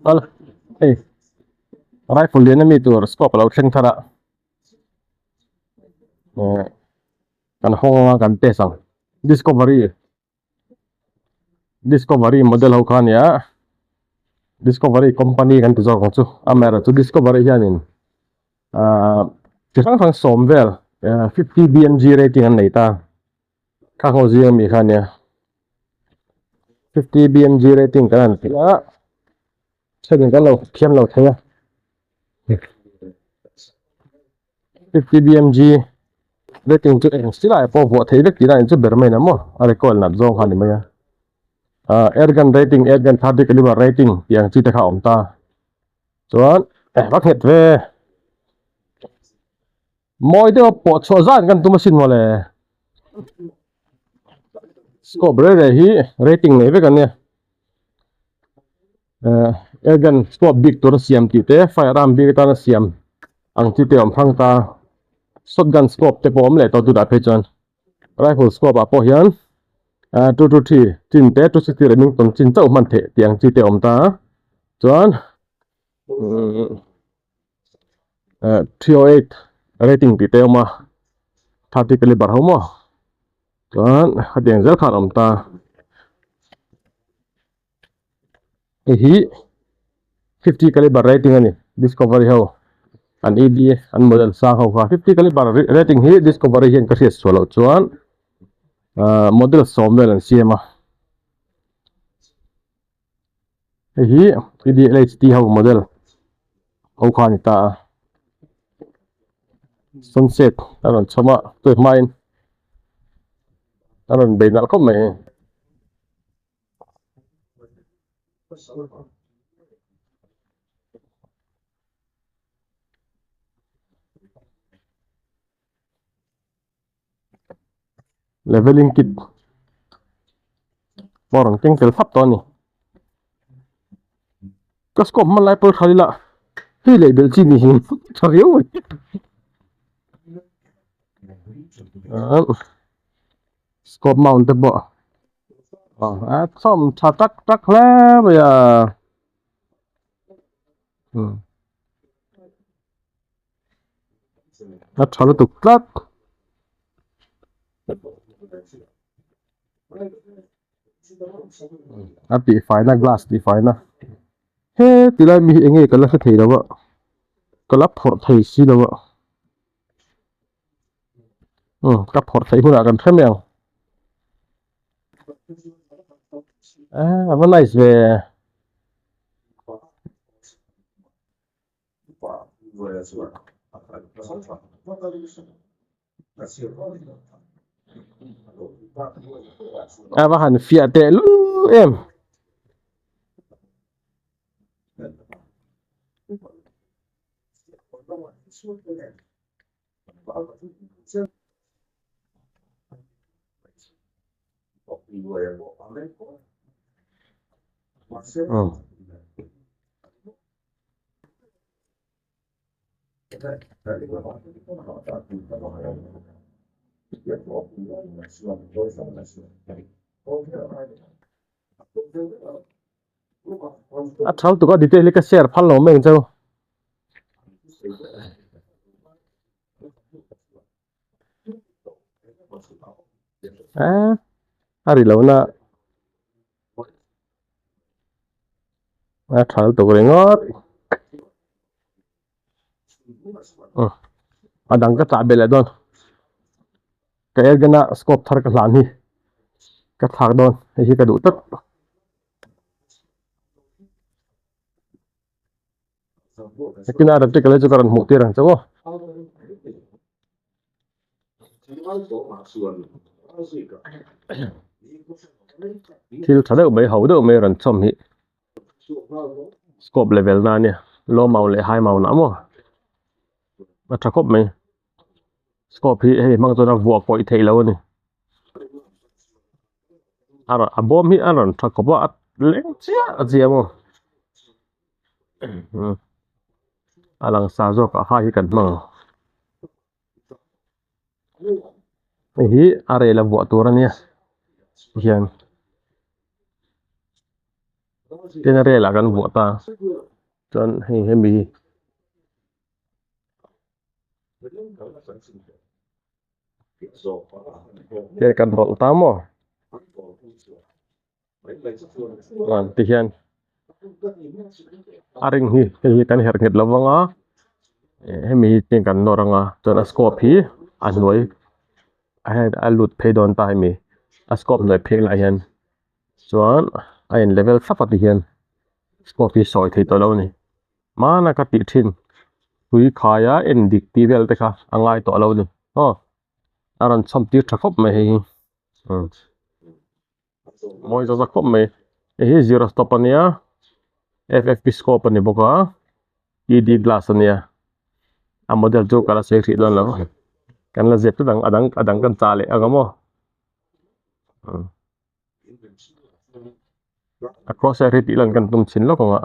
Al, hey, rifle dia mi tur scope lo theng thara. Kan honga kan tesang. Discovery model ho khan ya. Discovery company kan tu zor chu. Amera tu Discovery hianin. Thang somvel 50 BMG rating an nei ta. Kha ho ziang mi khan ya. 50 BMG rating kan ya. Second kan lo thiam lo thaya. 50 BMG rating chu eng sila po vo thei vek ti na chu ber mai na mo. Are call na zong khan ni ma ya. Airgun rating, airgun 30 caliber rating yang chi ta kha om ta. Chuan bak het ve moi de po cho zan kan tu machine mole. Scope re hi rating nei ve kan ne. Airgun scope big tur siam ti te firearm big ta na siam ang ti te om phang ta shotgun scope te pom le to tu da phe chuan rifle scope a po hian 223 chin te 260 Remington chin chau man the tiang chi te om ta chuan 308 rating ti te ma 30 caliber ho mo chuan khadeng zel khan om ta hi 50 caliber rating ani Discovery ho an EDA an model sa ho 50 caliber rating hi Discovery hian ka ries cholo chuan model somvel an siama hi EDLHT ho model ho khan ta sunset aron chama toi main aron beinal khom mai leveling kit borong teng tel thap to ni ka scope man lai per khalila hi label chi ni hin thariu scope mount te bo som tha tak tak le ya na thalo tuk tak api fine glass di fine he tilai mi enge kala sa thei dawa kala phor thei si dawa ka phor thei huna kan themeng have a nice way ba han fia te lu em thau tu có detail ka share phal lo meng chau ari lo na thau tu re ngot adang ka cha bele don ka gana scope thar ka hlan hi ka thak don hi ka du tat kina ra te kale chu karan mu te rang chawo thil thade mai ho de mai ran chom hi scope level na ni low mount le high mount na mo ma thakop mai scope hi mang to na vuak poi thei lo ni ara abom hi aron thakop a leng chia achia mo alang sa zo ka ha hi kan mang hi are la vuak tur ania hian tenare la kan vuak ta chọn hay mi cái cần rộn tám mò còn thì hiện aring hi kan her ngit lawanga hemi tin kan noranga chon a scope hi a noi a head a lut phe don ta hemi a scope noi phek la hian chuan a in level thapa ti hian scope hi soi thei to lo ni mana ka ti thin tui khaya en dik ti vel te kha angai to lo ni ho aran chom ti thakop me hi moi zo zakop me hi zero stop ania FFP scope ani boka ED glass ania a model jo kala se thri don lo kan la zep tu adang kan cha le agamo across area ti lan kan tum chin lo ko nga